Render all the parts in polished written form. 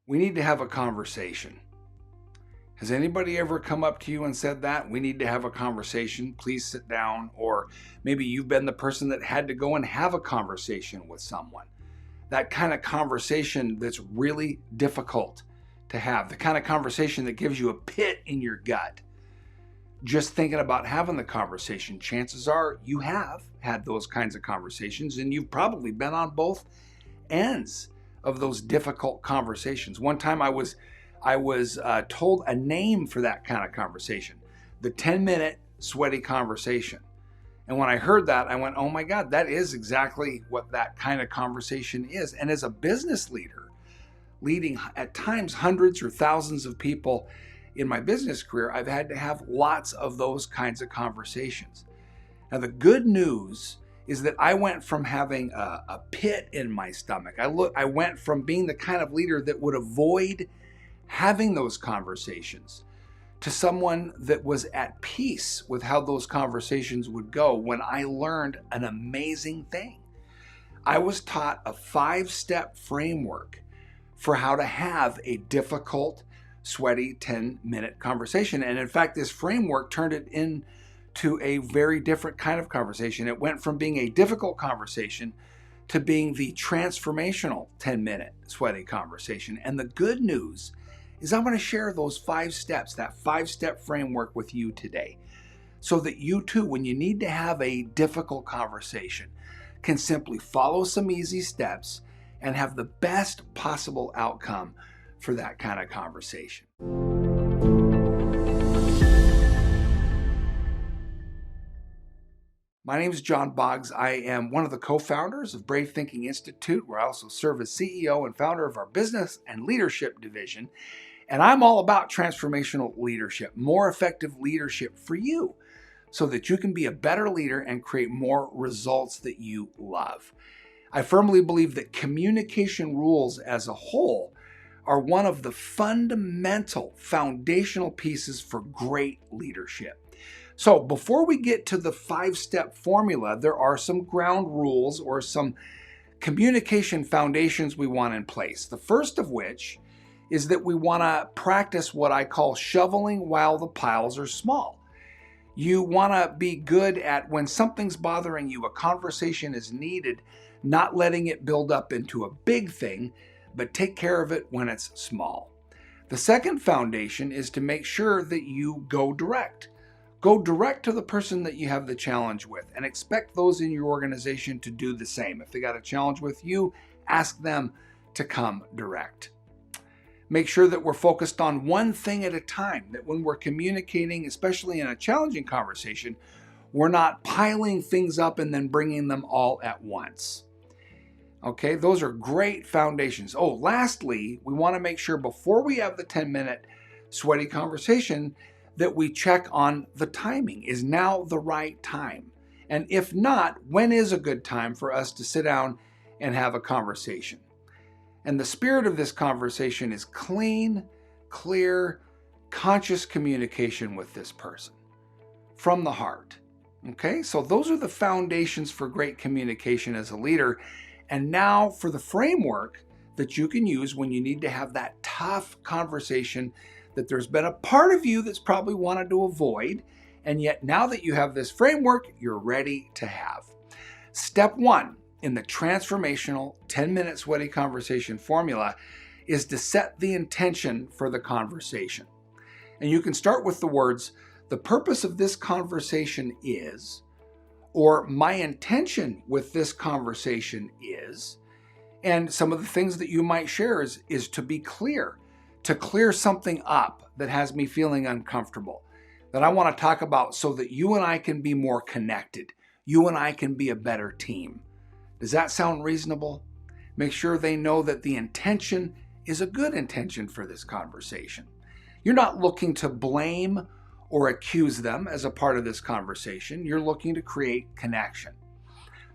We need to have a conversation. Has anybody ever come up to you and said that? We need to have a conversation. Please sit down. Or maybe you've been the person that had to go and have a conversation with someone. That kind of conversation that's really difficult to have. The kind of conversation that gives you a pit in your gut. Just thinking about having the conversation, chances are you have had those kinds of conversations, and you've probably been on both ends of those difficult conversations. One time I was told a name for that kind of conversation, the 10-minute sweaty conversation. And when I heard that, I went, oh my God, that is exactly what that kind of conversation is. And as a business leader, leading at times hundreds or thousands of people in my business career, I've had to have lots of those kinds of conversations. Now, the good news is that I went from having a pit in my stomach. I went from being the kind of leader that would avoid having those conversations to someone that was at peace with how those conversations would go when I learned an amazing thing. I was taught a 5-step framework for how to have a difficult, sweaty 10-minute conversation. And in fact, this framework turned it into a very different kind of conversation. It went from being a difficult conversation to being the transformational 10-minute sweaty conversation. And the good news is I'm going to share those 5 steps, that 5-step framework with you today, so that you too, when you need to have a difficult conversation, can simply follow some easy steps and have the best possible outcome for that kind of conversation. My name is John Boggs. I am one of the co-founders of Brave Thinking Institute, where I also serve as CEO and founder of our business and leadership division. And I'm all about transformational leadership, more effective leadership for you, so that you can be a better leader and create more results that you love. I firmly believe that communication rules as a whole are one of the fundamental, foundational pieces for great leadership. So before we get to the 5-step formula, there are some ground rules or some communication foundations we want in place. The first of which is that we want to practice what I call shoveling while the piles are small. You want to be good at, when something's bothering you, a conversation is needed, not letting it build up into a big thing, but take care of it when it's small. The second foundation is to make sure that you go direct. Go direct to the person that you have the challenge with, and expect those in your organization to do the same. If they got a challenge with you, ask them to come direct. Make sure that we're focused on one thing at a time, that when we're communicating, especially in a challenging conversation, we're not piling things up and then bringing them all at once. Okay, those are great foundations. Oh, lastly, we want to make sure before we have the 10-minute sweaty conversation that we check on the timing. Is now the right time? And if not, when is a good time for us to sit down and have a conversation? And the spirit of this conversation is clean, clear, conscious communication with this person from the heart. Okay, so those are the foundations for great communication as a leader. And now for the framework that you can use when you need to have that tough conversation that there's been a part of you that's probably wanted to avoid, and yet now that you have this framework, you're ready to have. Step 1 in the transformational 10-minute sweaty conversation formula is to set the intention for the conversation. And you can start with the words, the purpose of this conversation is, or my intention with this conversation is, and some of the things that you might share is to be clear, to clear something up that has me feeling uncomfortable, that I want to talk about so that you and I can be more connected. You and I can be a better team. Does that sound reasonable? Make sure they know that the intention is a good intention for this conversation. You're not looking to blame or accuse them as a part of this conversation. You're looking to create connection.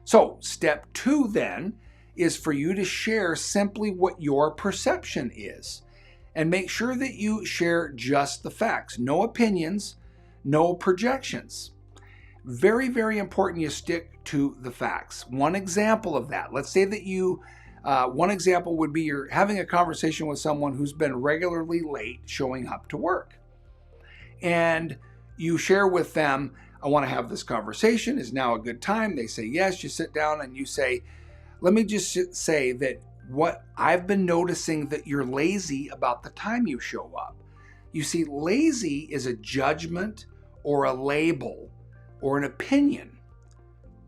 So step 2 then is for you to share simply what your perception is. And make sure that you share just the facts. No opinions, no projections. Very, very important you stick to the facts. One example of that, let's say that you One example would be you're having a conversation with someone who's been regularly late showing up to work. And you share with them, I want to have this conversation. Is now a good time? They say yes. You sit down and you say, let me just say that what I've been noticing that you're lazy about the time you show up. You see, lazy is a judgment or a label or an opinion.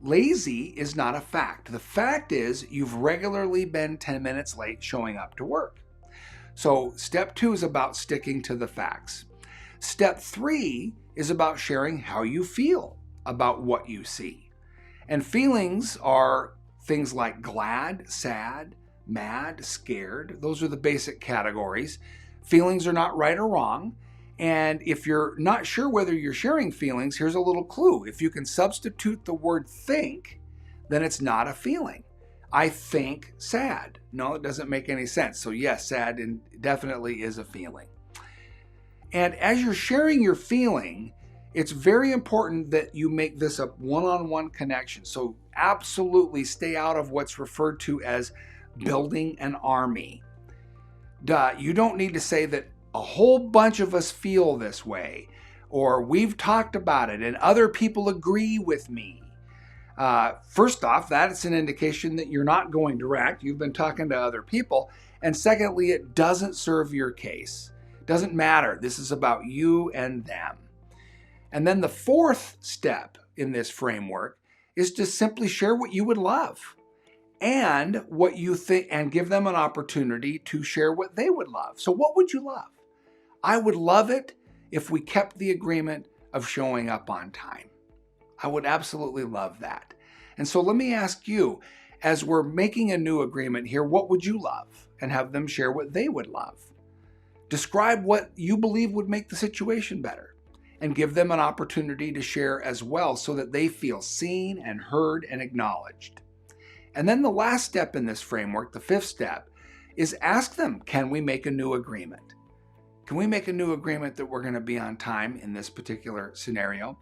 Lazy is not a fact. The fact is you've regularly been 10 minutes late showing up to work. So step 2 is about sticking to the facts. Step 3 is about sharing how you feel about what you see. And feelings are things like glad, sad, mad, scared. Those are the basic categories. Feelings are not right or wrong. And if you're not sure whether you're sharing feelings, here's a little clue. If you can substitute the word think, then it's not a feeling. I think sad. No, it doesn't make any sense. So yes, sad definitely is a feeling. And as you're sharing your feeling, it's very important that you make this a one-on-one connection. So absolutely stay out of what's referred to as building an army. You don't need to say that a whole bunch of us feel this way, or we've talked about it and other people agree with me. First off, that's an indication that you're not going direct. You've been talking to other people. And secondly, it doesn't serve your case. It doesn't matter. This is about you and them. And then the 4th step in this framework is to simply share what you would love and what you think, and give them an opportunity to share what they would love. So what would you love? I would love it if we kept the agreement of showing up on time. I would absolutely love that. And so let me ask you, as we're making a new agreement here, what would you love? And have them share what they would love. Describe what you believe would make the situation better, and give them an opportunity to share as well so that they feel seen and heard and acknowledged. And then the last step in this framework, the 5th step, is ask them, can we make a new agreement? Can we make a new agreement that we're going to be on time in this particular scenario?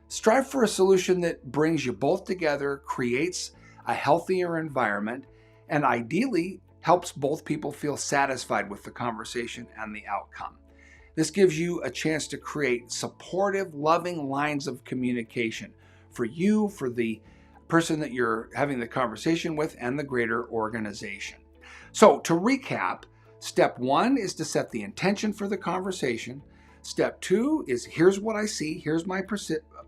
Strive for a solution that brings you both together, creates a healthier environment, and ideally helps both people feel satisfied with the conversation and the outcome. This gives you a chance to create supportive, loving lines of communication for you, for the person that you're having the conversation with, and the greater organization. So to recap, step 1 is to set the intention for the conversation. Step 2 is here's what I see, here's my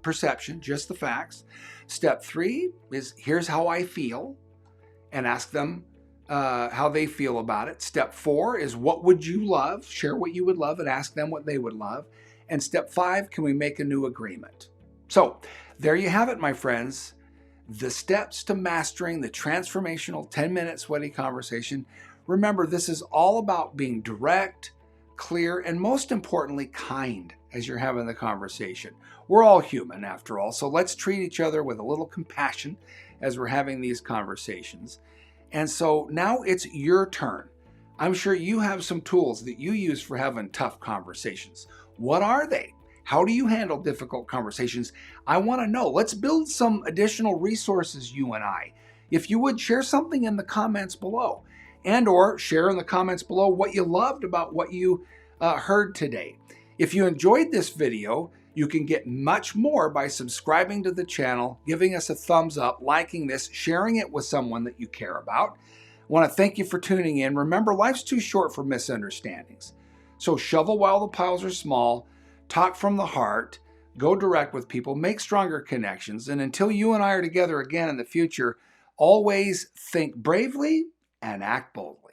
perception, just the facts. Step 3 is here's how I feel, and ask them how they feel about it. Step 4 is what would you love? Share what you would love and ask them what they would love. And step 5, can we make a new agreement? So there you have it, my friends. The steps to mastering the transformational 10-minute sweaty conversation. Remember, this is all about being direct, clear, and most importantly, kind as you're having the conversation. We're all human after all, so let's treat each other with a little compassion as we're having these conversations. And so now it's your turn. I'm sure you have some tools that you use for having tough conversations. What are they? How do you handle difficult conversations? I want to know. Let's build some additional resources, you and I. If you would, share something in the comments below, and or share in the comments below what you loved about what you heard today. If you enjoyed this video, you can get much more by subscribing to the channel, giving us a thumbs up, liking this, sharing it with someone that you care about. I want to thank you for tuning in. Remember, life's too short for misunderstandings. So shovel while the piles are small, talk from the heart, go direct with people, make stronger connections, and until you and I are together again in the future, always think bravely and act boldly.